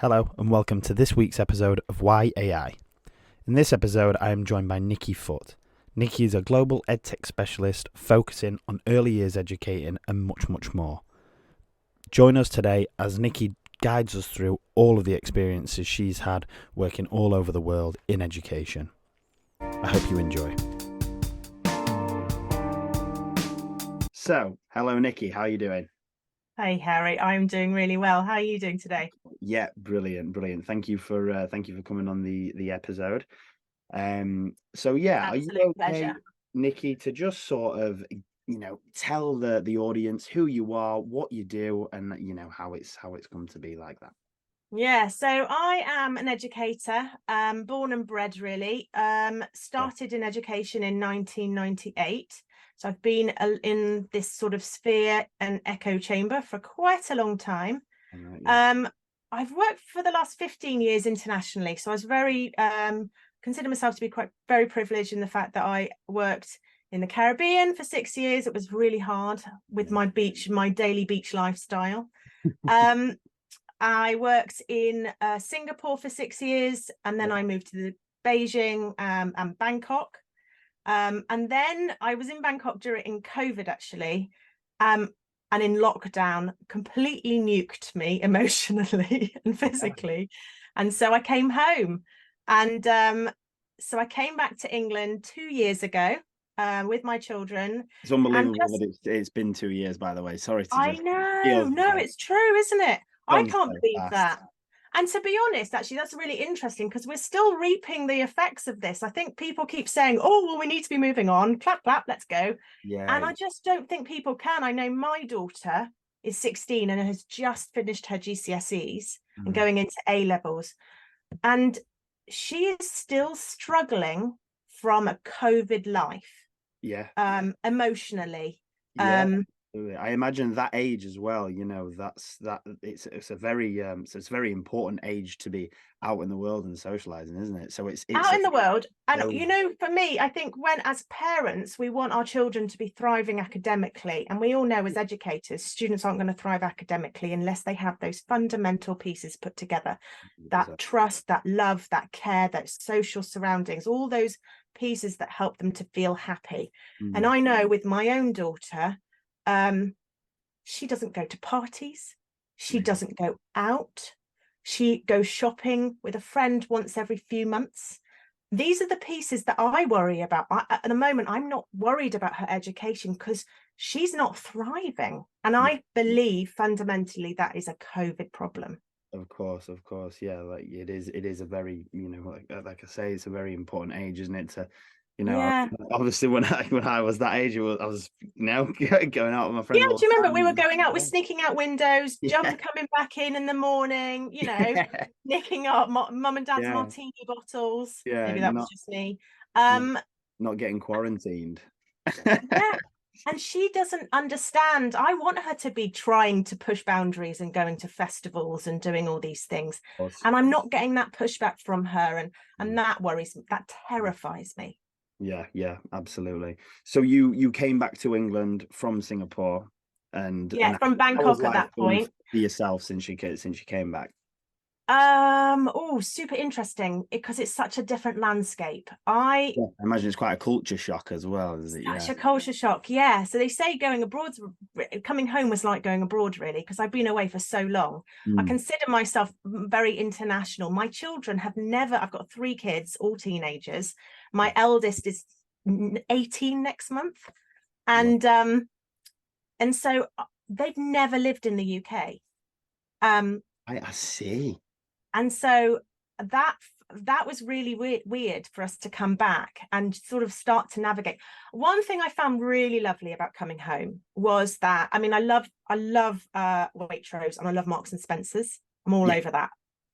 Hello and welcome to this week's episode of Why AI. In this episode, I am joined by Nici Foote. Nici is a global edtech specialist focusing on early years educating and much, much more. Join us today as Nici guides us through all of the experiences she's had working all over the world in education. I hope you enjoy. So, hello Nici, how are you doing? Hey Harry, I'm doing really well. How are you doing today? Yeah, brilliant. Thank you for coming on the episode. So yeah, are you Absolute okay, pleasure. Nici, to just sort of tell the audience who you are, what you do, and how it's come to be like that. Yeah, so I am an educator, born and bred really. Yeah, Started in education in 1998. So I've been in this sort of sphere and echo chamber for quite a long time. right, yeah, Um, I've worked for the last 15 years internationally. So I was very consider myself to be quite very privileged in the fact that I worked in the Caribbean for 6 years. It was really hard with yeah, my daily beach lifestyle. Um, I worked in Singapore for 6 years, and then yeah. I moved to Beijing and Bangkok. And then I was in Bangkok during COVID, actually, and in lockdown, completely nuked me emotionally and Yeah. physically. And so I came home. And so I came back to England 2 years ago with my children. It's And unbelievable just, that it's been 2 years, by the way. Sorry to I just know, feels no, like it's true, isn't it? I gone so can't believe fast. that. And to be honest, actually, that's really interesting because we're still reaping the effects of this. I think people keep saying, oh, well, we need to be moving on. Clap, clap, let's go. Yeah, And I just don't think people can. I know my daughter is 16 and has just finished her GCSEs and mm, going into A levels. And she is still struggling from a COVID life, yeah, emotionally. yeah. Um, Absolutely. I imagine that age as well, that it's a very so it's a very important age to be out in the world and socializing, isn't it? So it's out a in the world. And, so for me, I think when as parents, we want our children to be thriving academically. And we all know as educators, students aren't going to thrive academically unless they have those fundamental pieces put together. That trust, that love, that care, those social surroundings, all those pieces that help them to feel happy. And mm, I know with my own daughter, um, she doesn't go to parties. She doesn't go out. She goes shopping with a friend once every few months. These are the pieces that I worry about. At the moment, I'm not worried about her education because she's not thriving. And yeah. I believe fundamentally that is a COVID problem. Of course, yeah. Like it is a very, like I say, it's a very important age, isn't it? To, Yeah. obviously when I was that age, I was going out with my Yeah, friends all do you the remember we were time. going out, we're sneaking out windows, Yeah, coming back in the morning, yeah, nicking up mum and dad's yeah, martini bottles. yeah. Maybe that was just me. Not, Um, not getting quarantined. yeah, and she doesn't understand. I want her to be trying to push boundaries and going to festivals and doing all these things. Course. And I'm not getting that pushback from her. And that worries me. That terrifies me. Yeah, yeah, absolutely. So you came back to England from Singapore, and Yeah, from how has Bangkok at life that been point. for yourself since you came back? Oh, super interesting because it's such a different landscape. I Yeah, I imagine it's quite a culture shock as well, is it? Such Yeah. a culture shock. Yeah. So they say coming home was like going abroad, really, because I've been away for so long. I Mm. consider myself very international. My children have never, I've got three kids, all teenagers. My eldest is 18 next month. Well, And so they've never lived in the UK. Um, I see. and so that that was really weird for us to come back and sort of start to navigate. One thing I found really lovely about coming home was that, I mean, I love Waitrose and I love Marks and Spencers. I'm all Yeah. over that.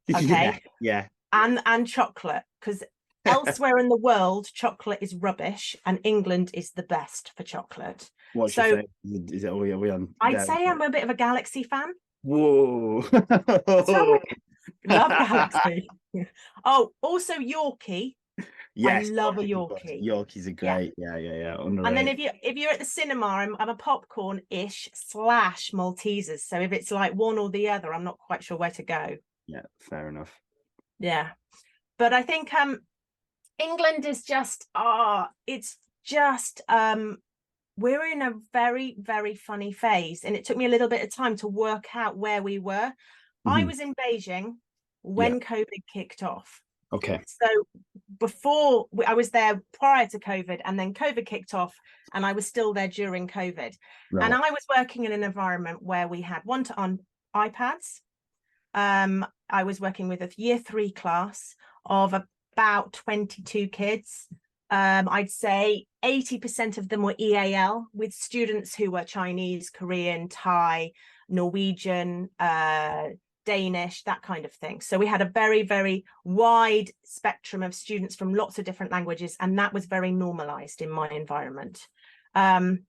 Yeah. Okay. Yeah. And chocolate, because elsewhere in the world chocolate is rubbish and England is the best for chocolate. What's your So favorite? Is it are we on I'd there? say I'm a bit of a Galaxy fan. Whoa. So love Galaxy. Oh, also Yorkie. I Yes, love a of course. Yorkie. Yorkies are Yeah. great. Yeah, yeah, yeah. And then Underrated. if you're at the cinema, I'm a popcorn-ish / Maltesers. So if it's like one or the other, I'm not quite sure where to go. Yeah, fair enough. Yeah. But I think England is just, it's just, we're in a very, very funny phase. And it took me a little bit of time to work out where we were. I Hmm. was in Beijing Yeah. when COVID kicked off. Okay. So before I was there prior to COVID, and then COVID kicked off, and I was still there during COVID. And Right. I was working in an environment where we had one-to-one iPads. I was working with a year 3 class of about 22 kids. I'd say 80% of them were EAL, with students who were Chinese, Korean, Thai, Norwegian, Danish, that kind of thing. So we had a very, very wide spectrum of students from lots of different languages, and that was very normalized in my environment. And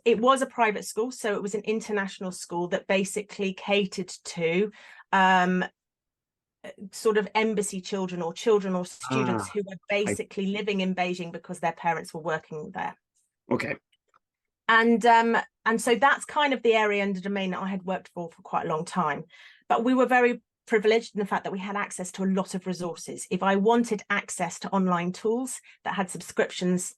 it was a private school, so it was an international school that basically catered to sort of embassy children or students who were I, basically living in Beijing because their parents were working there. okay. And so that's kind of the area and the domain that I had worked for quite a long time. But we were very privileged in the fact that we had access to a lot of resources. If I wanted access to online tools that had subscriptions,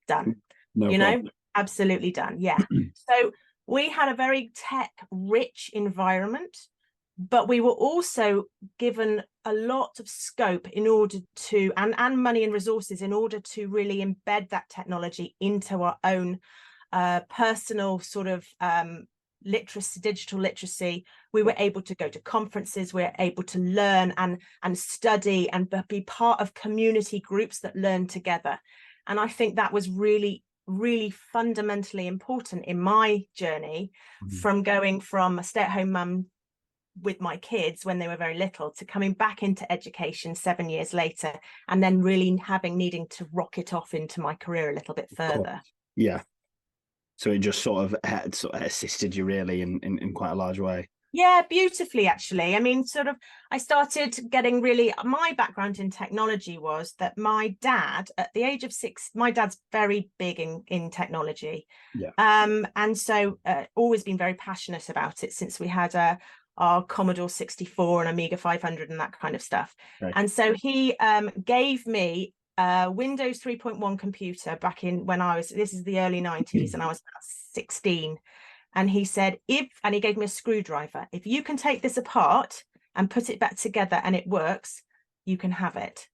done. No You know, problem. absolutely done. Yeah. So we had a very tech rich environment, but we were also given a lot of scope in order to, and money and resources in order to really embed that technology into our own personal sort of literacy, digital literacy. We were able to go to conferences, we were able to learn and study and be part of community groups that learn together. And I think that was really, really fundamentally important in my journey, from going from a stay-at-home mum with my kids when they were very little to coming back into education 7 years later, and then really needing to rocket off into my career a little bit further. Yeah. So it just sort of assisted you really in quite a large way. Yeah, beautifully, actually. I mean, sort of, I started getting really, my background in technology was that my dad, at the age of 6, my dad's very big in technology. Yeah. And so always been very passionate about it since we had our Commodore 64 and Amiga 500 and that kind of stuff. Okay. And so he gave me a Windows 3.1 computer back in when this is the early 90s, and I was about 16. And he said, and he gave me a screwdriver. If you can take this apart and put it back together and it works, you can have it.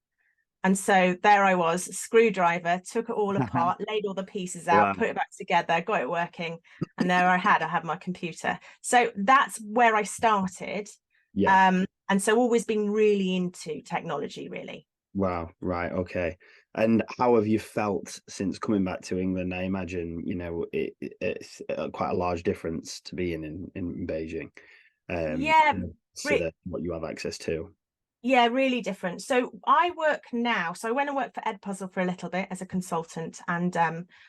And so there I was, screwdriver, took it all apart, laid all the pieces out, Wow. put it back together, got it working. And there I had my computer. So that's where I started. Yeah. And so always been really into technology, really. Wow. Right. Okay. And how have you felt since coming back to England? I imagine, it's quite a large difference to being in Beijing. Yeah, Consider what you have access to. yeah, really different. So I work now. So I went and worked for Edpuzzle for a little bit as a consultant, and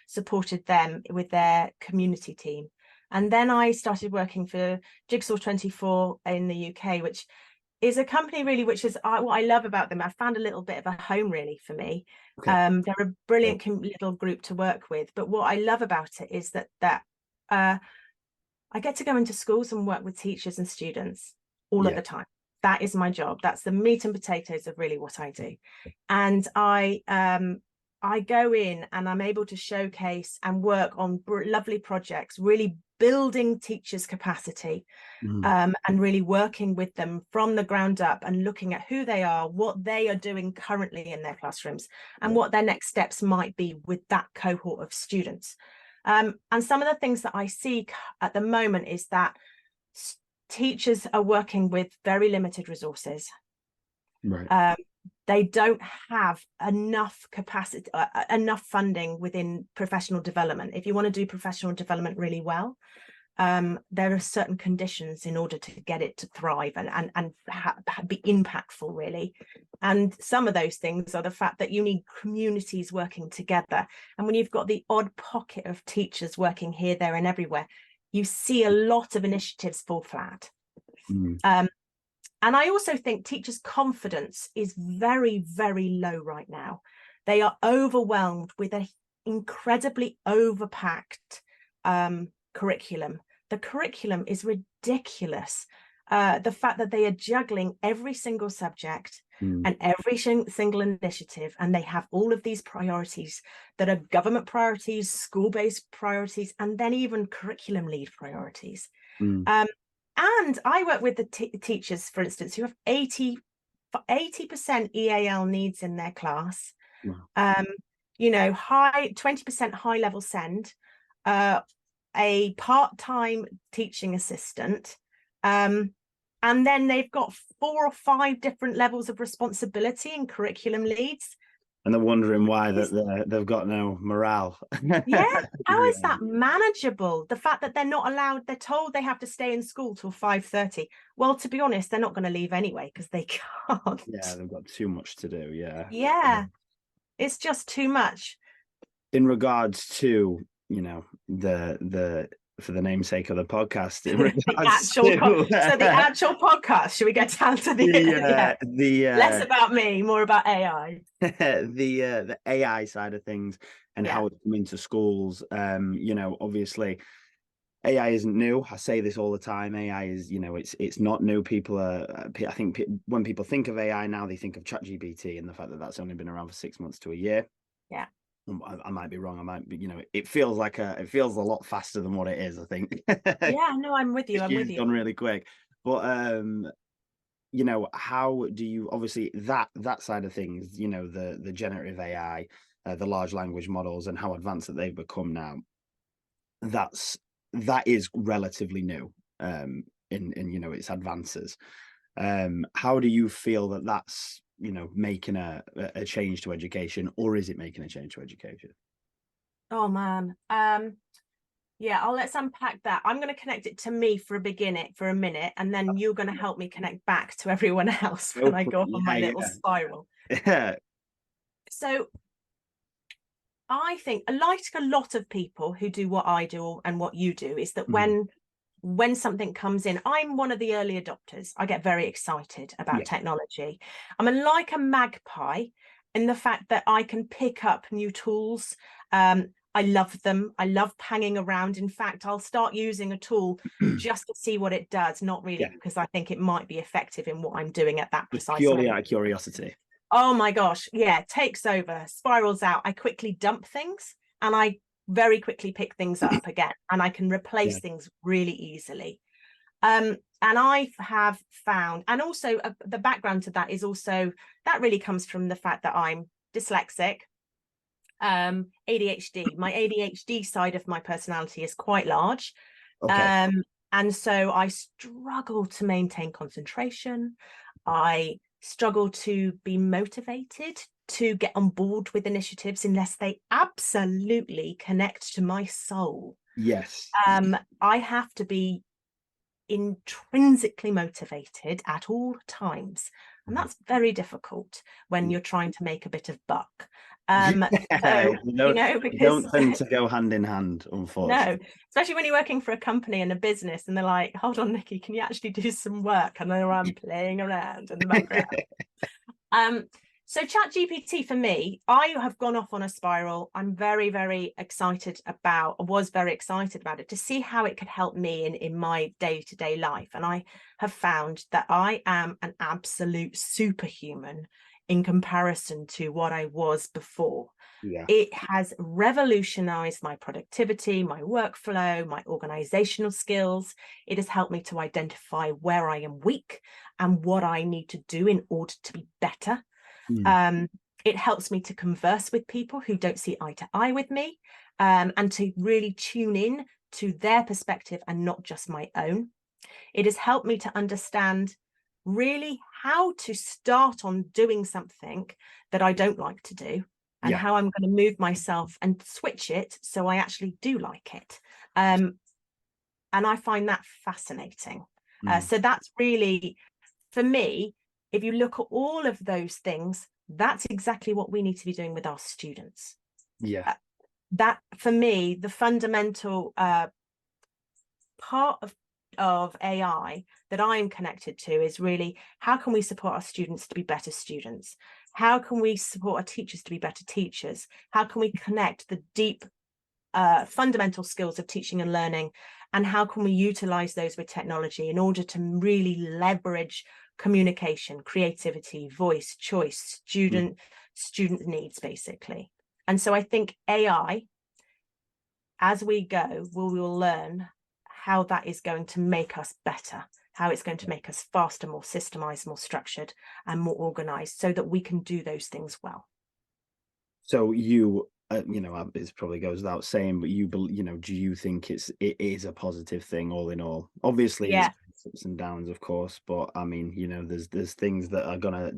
supported them with their community team. And then I started working for Jigsaw 24 in the UK, which is a company really, which is what I love about them. I found a little bit of a home really for me. Okay. They're a brilliant little group to work with. But what I love about it is that I get to go into schools and work with teachers and students all at the time. That is my job. That's the meat and potatoes of really what I do. And I go in and I'm able to showcase and work on lovely projects, really building teachers' capacity, and really working with them from the ground up and looking at who they are, what they are doing currently in their classrooms, and what their next steps might be with that cohort of students. And some of the things that I see at the moment is that teachers are working with very limited resources. Right. They don't have enough capacity, enough funding within professional development. If you want to do professional development really well, there are certain conditions in order to get it to thrive and be impactful, really. And some of those things are the fact that you need communities working together. And when you've got the odd pocket of teachers working here, there, and everywhere, you see a lot of initiatives fall flat. And I also think teachers' confidence is very, very low right now. They are overwhelmed with an incredibly overpacked curriculum. The curriculum is ridiculous. the fact that they are juggling every single subject and every single initiative, and they have all of these priorities that are government priorities, school-based priorities, and then even curriculum lead priorities. And I work with the teachers, for instance, who have 80% EAL needs in their class. Wow. You know, 20% high level send, a part-time teaching assistant, and then they've got 4 or 5 different levels of responsibility in curriculum leads. And they're wondering why they've got no morale. Yeah, how is that manageable? The fact that they're not allowed, they're told they have to stay in school till 5:30. Well, to be honest, they're not going to leave anyway because they can't. Yeah, they've got too much to do. Yeah. Yeah, it's just too much. In regards to, you know, the for the namesake of the podcast, in regards so the actual podcast, should we get down to the less about me, more about AI? the AI side of things and how it's come into schools. You know, obviously AI isn't new. I say this all the time. AI is, you know, it's not new. People are, I think when people think of AI now, they think of ChatGPT and the fact that that's only been around for 6 months to a year. Yeah. I might be wrong. I might be, you know, it feels a lot faster than what it is, I think. Yeah, no, I'm with you. It's done really quick. But you know, how do you, obviously that side of things, you know, the generative AI, the large language models and how advanced that they've become now, that is relatively new in you know, its advances. How do you feel that that's, you know, making a change to education, or is it making a change to education? Oh man, yeah, let's unpack that. I'm going to connect it to me for a minute, and then you're going to help me connect back to everyone else when I go off on my little spiral. So I think, like a lot of people who do what I do and what you do, is that when something comes in, I'm one of the early adopters. I get very excited about technology. I'm like a magpie in the fact that I can pick up new tools. I love them. I love hanging around. In fact, I'll start using a tool just to see what it does, not really because I think it might be effective in what I'm doing at that precise moment. Purely out of curiosity. Oh my gosh, yeah, takes over, spirals out. I quickly dump things and I very quickly pick things up again, and I can replace things really easily. And I have found, and also the background to that is also, that really comes from the fact that I'm dyslexic, ADHD. My ADHD side of my personality is quite large. And so I struggle to maintain concentration. I struggle to be motivated to get on board with initiatives unless they absolutely connect to my soul. Yes. I have to be intrinsically motivated at all times, and that's very difficult when you're trying to make a bit of buck. So, you know, because don't tend to go hand in hand, unfortunately. No, especially when you're working for a company and a business and they're like, hold on, Nici, can you actually do some work? And then I'm playing around in the background. So ChatGPT, for me, I have gone off on a spiral. I'm very, very excited about, was very excited about it to see how it could help me in my day-to-day life. And I have found that I am an absolute superhuman in comparison to what I was before. It has revolutionized my productivity, my workflow, my organizational skills. It has helped me to identify where I am weak and what I need to do in order to be better. It helps me to converse with people who don't see eye to eye with me, and to really tune in to their perspective and not just my own. It has helped me to understand really how to start on doing something that I don't like to do, and how I'm going to move myself and switch it so I actually do like it. And I find that fascinating. So that's really, for me, if you look at all of those things, that's exactly what we need to be doing with our students. That, for me, the fundamental part of AI that I'm connected to is really, how can we support our students to be better students? How can we support our teachers to be better teachers? How can we connect the deep fundamental skills of teaching and learning and how can we utilize those with technology in order to really leverage communication, creativity, voice, choice, student needs, basically. And so I think AI, as we go, we will learn how that is going to make us better, how it's going to make us faster, more systemized, more structured, and more organized, so that we can do those things well. So it probably goes without saying, but do you think it is a positive thing all in all? Obviously, Yeah. there's ups and downs, of course, but I mean, there's things that are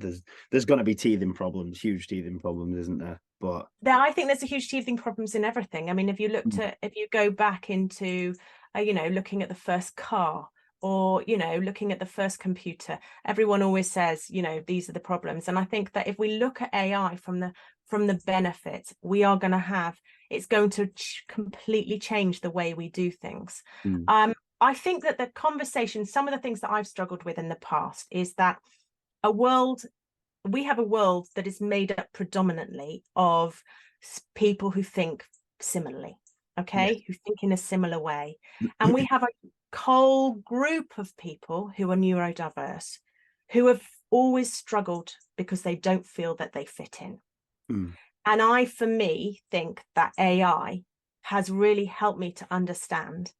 there's gonna be teething problems, huge teething problems, isn't there? But I think there's a huge teething problems in everything. I mean, if you go back into, looking at the first car, or, looking at the first computer, everyone always says, these are the problems. And I think that if we look at AI from the benefits, it's going to completely change the way we do things. I think that the conversation, some of the things that I've struggled with in the past, is that we have a world that is made up predominantly of people who think similarly, okay, who think in a similar way. And we have a whole group of people who are neurodiverse, who have always struggled because they don't feel that they fit in. And for me, think that AI has really helped me to understand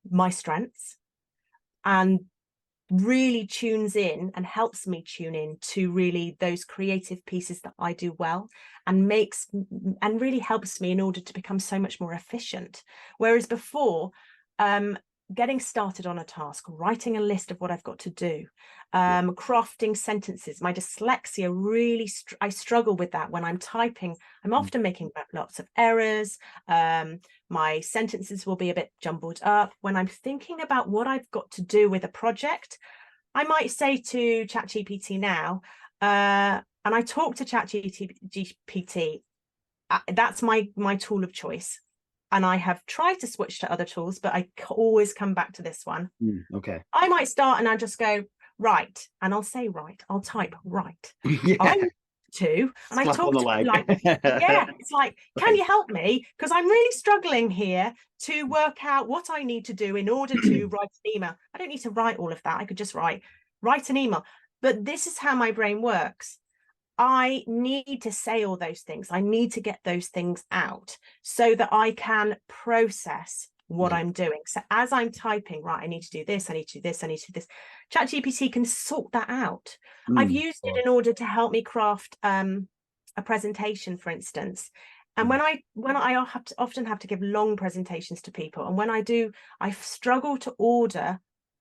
my strengths, and really tunes in and helps me tune in to really those creative pieces that I do well, and really helps me in order to become so much more efficient. Whereas before, getting started on a task, writing a list of what I've got to do, crafting sentences, my dyslexia really, I struggle with that. When I'm typing, I'm often making lots of errors. My sentences will be a bit jumbled up. When I'm thinking about what I've got to do with a project, I might say to ChatGPT now, and I talk to ChatGPT, that's my tool of choice. And I have tried to switch to other tools, but I always come back to this one. Okay. I might start and I just go, right. And I'll say, right. I'll type, right. Yeah. I'm to, and I talk to like, yeah, it's like, can you help me? Because I'm really struggling here to work out what I need to do in order to write an email. I don't need to write all of that. I could just write an email. But this is how my brain works. I need to say all those things. I need to get those things out so that I can process what I'm doing. So as I'm typing, right, I need to do this, I need to do this, I need to do this. ChatGPT can sort that out. I've used it in order to help me craft a presentation, for instance. And when I often have to give long presentations to people, and when I do, I struggle to order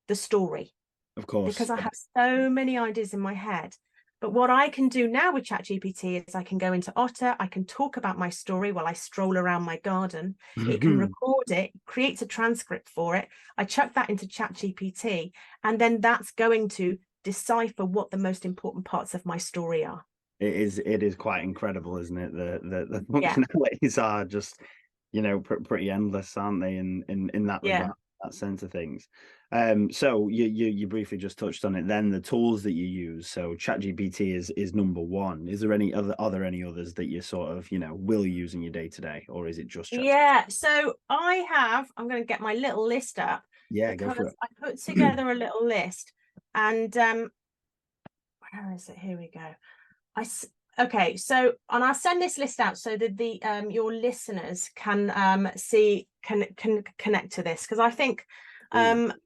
the story, of course, because I have so many ideas in my head. But what I can do now with ChatGPT is I can go into Otter, I can talk about my story while I stroll around my garden. It can record it, creates a transcript for it. I chuck that into ChatGPT, and then that's going to decipher what the most important parts of my story are. It is quite incredible, isn't it? The functionalities are just, pretty endless, aren't they? In that regard, that sense of things. So you briefly just touched on it. Then the tools that you use. So ChatGPT is number one. Is there are there any others that you sort of will use in your day to day, or is it just ChatGPT? Yeah. So I'm going to get my little list up. Yeah, go for it. I put together a little list, and where is it? Here we go. Okay, so, and I'll send this list out so that your listeners can can connect to this, because I think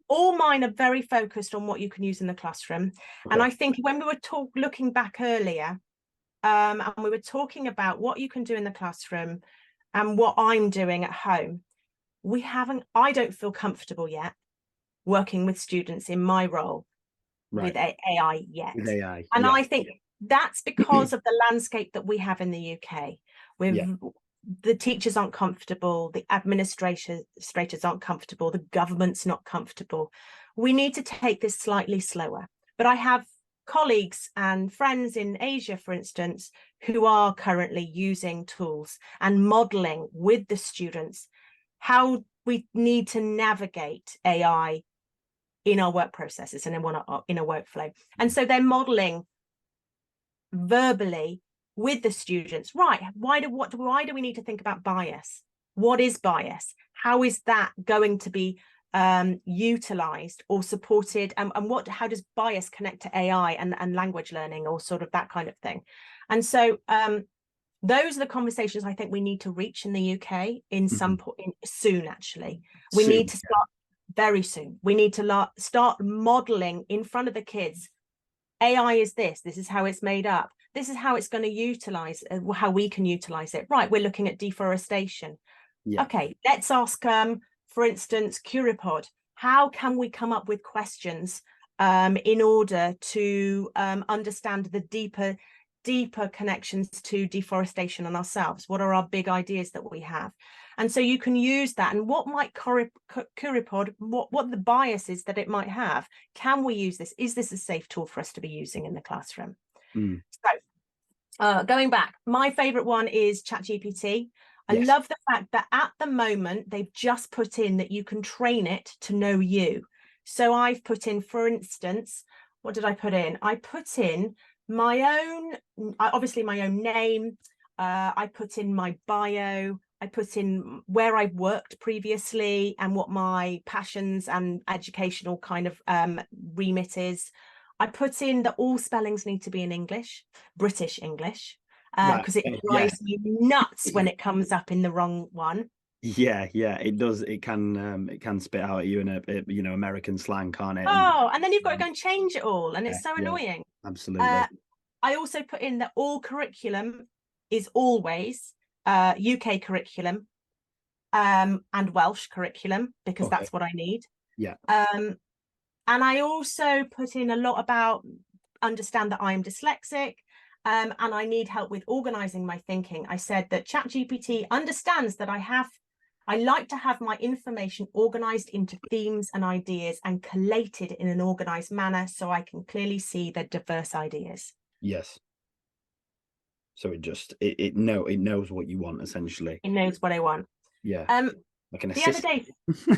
all mine are very focused on what you can use in the classroom. And I think when we were looking back earlier, and we were talking about what you can do in the classroom and what I'm doing at home, I don't feel comfortable yet working with students in my role with AI yet. With AI, and I think that's because of the landscape that we have in the UK. The teachers aren't comfortable, the administrators aren't comfortable, the government's not comfortable. We need to take this slightly slower. But I have colleagues and friends in Asia, for instance, who are currently using tools and modeling with the students how we need to navigate AI in our work processes and in a workflow. And so they're modeling verbally with the students, right? Why do we need to think about bias? What is bias? How is that going to be utilized or supported, and how does bias connect to AI and language learning, or sort of that kind of thing. And so those are the conversations I think we need to reach in the UK in some point soon. Actually, we Soon, need to start very soon. We need to start modeling in front of the kids. AI is this. This is how it's made up. This is how it's going to utilize, how we can utilize it. Right, we're looking at deforestation. yeah. Okay, let's ask, for instance, Curipod. How can we come up with questions in order to understand the deeper connections to deforestation on ourselves? What are our big ideas that we have? And so you can use that. And what might Curipod, what the bias is that it might have? Can we use this? Is this a safe tool for us to be using in the classroom? So going back, my favorite one is ChatGPT. I love the fact that at the moment they've just put in that you can train it to know you. So I've put in, for instance, what did I put in? I put in my own, obviously my own name. I put in my bio. I put in where I've worked previously and what my passions and educational kind of remit is. I put in that all spellings need to be in English, British English, because it drives me nuts when it comes up in the wrong one. Yeah, it does. It can spit out at you in a American slang, can't it? Oh, and then you've got to go and change it all, and it's so annoying. Absolutely. I also put in that all curriculum is always UK curriculum and Welsh curriculum, because that's what I need. Yeah. And I also put in a lot about understand that I am dyslexic and I need help with organizing my thinking. I said that ChatGPT understands that I like to have my information organized into themes and ideas and collated in an organized manner so I can clearly see the diverse ideas. Yes. So it knows what you want, essentially. It knows what I want. Yeah. Like an the other day,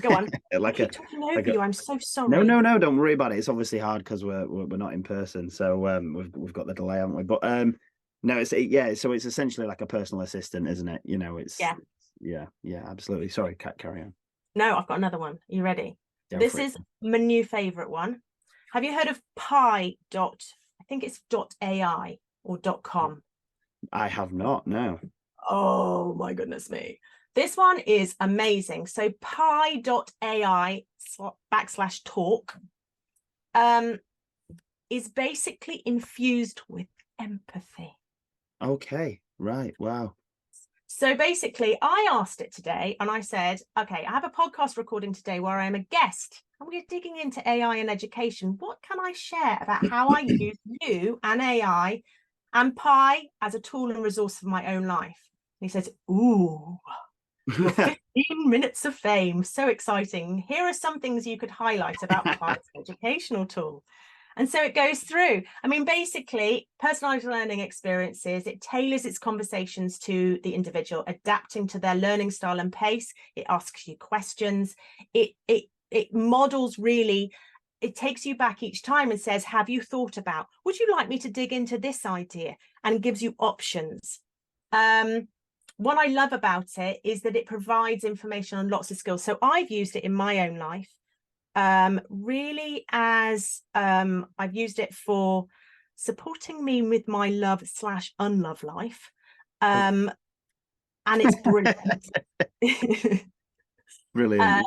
go on. I keep talking over you. I'm so sorry. No, don't worry about it. It's obviously hard because we're not in person, so we've got the delay, haven't we? But no, so it's essentially like a personal assistant, isn't it? It's yeah, absolutely. Sorry, carry on. No, I've got another one. Are you ready? This is my new favorite one. Have you heard of I think it's .ai or .com? I have not, no. Oh my goodness me. This one is amazing. So pi.ai /talk is basically infused with empathy. Okay, right, wow. So basically, I asked it today and I said, okay, I have a podcast recording today where I'm a guest and we're digging into AI and education. What can I share about how I use you and AI and Pi as a tool and resource for my own life? And he says, ooh, your 15 minutes of fame. So exciting. Here are some things you could highlight about Pi's educational tool. And so it goes through. I mean, basically, personalized learning experiences, it tailors its conversations to the individual, adapting to their learning style and pace. It asks you questions. It models really, it takes you back each time and says, have you thought about, would you like me to dig into this idea? And gives you options. What I love about it is that it provides information on lots of skills. So I've used it in my own life. Really as I've used it for supporting me with my love/unlove life. And it's brilliant. Brilliant.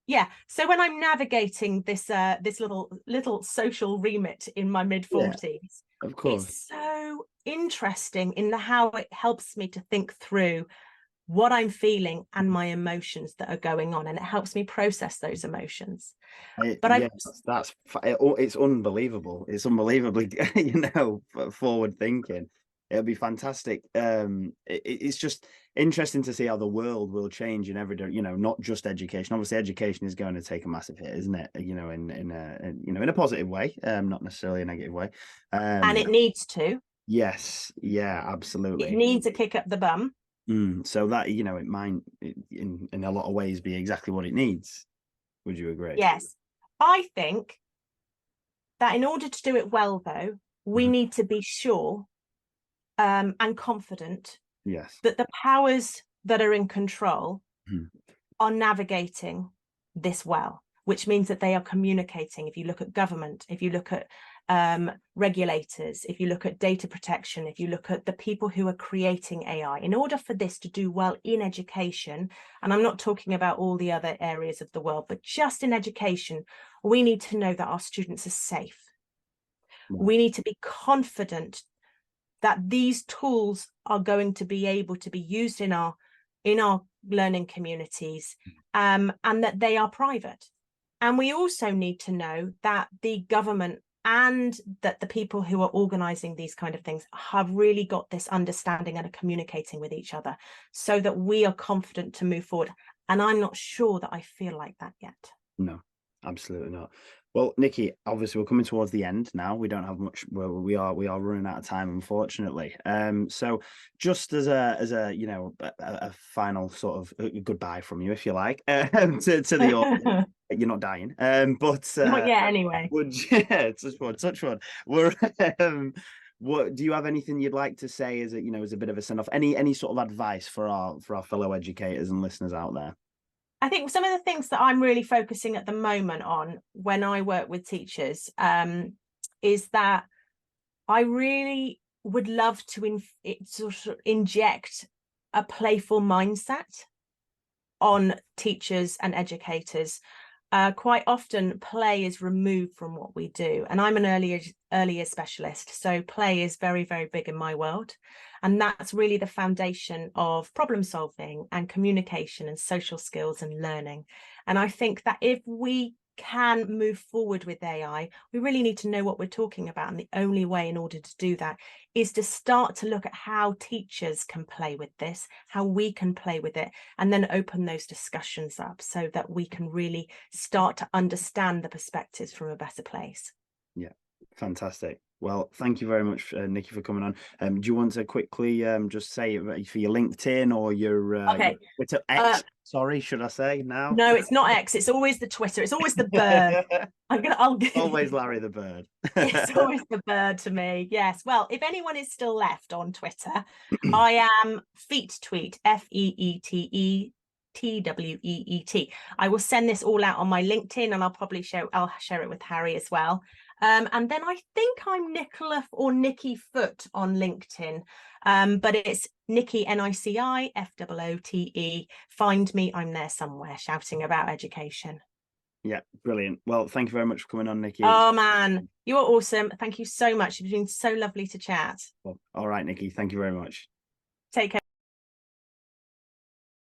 Yeah. So when I'm navigating this little social remit in my mid-40s, of course, it's so interesting in how it helps me to think through what I'm feeling and my emotions that are going on, and it helps me process those emotions. It's unbelievable. It's unbelievably forward thinking. It'll be fantastic. It's just interesting to see how the world will change in every, not just education. Obviously, education is going to take a massive hit, isn't it? In a positive way, not necessarily a negative way. And it needs to. Yes, yeah, absolutely. It needs a kick up the bum. So that it might, in a lot of ways, be exactly what it needs. Would you agree? Yes, I think that in order to do it well, though, we need to be sure and confident that the powers that are in control are navigating this well, which means that they are communicating. If you look at government, if you look at regulators, if you look at data protection, if you look at the people who are creating AI, in order for this to do well in education, and I'm not talking about all the other areas of the world, but just in education, we need to know that our students are safe. Right. We need to be confident that these tools are going to be able to be used in our learning communities, and that they are private. And we also need to know that the government and that the people who are organizing these kind of things have really got this understanding and are communicating with each other so that we are confident to move forward. And I'm not sure that I feel like that yet. No, absolutely not. Well, Nici, obviously we're coming towards the end now. We don't have much. Well, we are running out of time, unfortunately. So just as a you know a final sort of goodbye from you, if you like, to the audience. You're not dying, but Not yet, anyway. would yeah, touch one. We're what do you have anything you'd like to say as as a bit of a send off? Any sort of advice for our fellow educators and listeners out there? I think some of the things that I'm really focusing at the moment on when I work with teachers is that I really would love to sort of inject a playful mindset on teachers and educators. Quite often play is removed from what we do, and I'm an early years specialist, so play is very, very big in my world, and that's really the foundation of problem solving and communication and social skills and learning. And I think that if we can move forward with AI, we really need to know what we're talking about, and the only way in order to do that is to start to look at how teachers can play with this, how we can play with it, and then open those discussions up so that we can really start to understand the perspectives from a better place. Yeah, fantastic. Well, thank you very much, Nici, for coming on. Do you want to quickly just say it for your LinkedIn or your Twitter X? Sorry, should I say now? No, it's not X. It's always the Twitter. It's always the bird. I'll always Larry the bird. It's always the bird to me. Yes. Well, if anyone is still left on Twitter, I am Feet Tweet, FEETETWEET. I will send this all out on my LinkedIn, and I'll share it with Harry as well. And then I think I'm Nicola or Nici Foote on LinkedIn, but it's Nici, NICI FOOTE. Find me, I'm there somewhere shouting about education. Yeah, brilliant. Well, thank you very much for coming on, Nici. Oh man, you're awesome. Thank you so much. It's been so lovely to chat. Well, all right, Nici, thank you very much. Take care.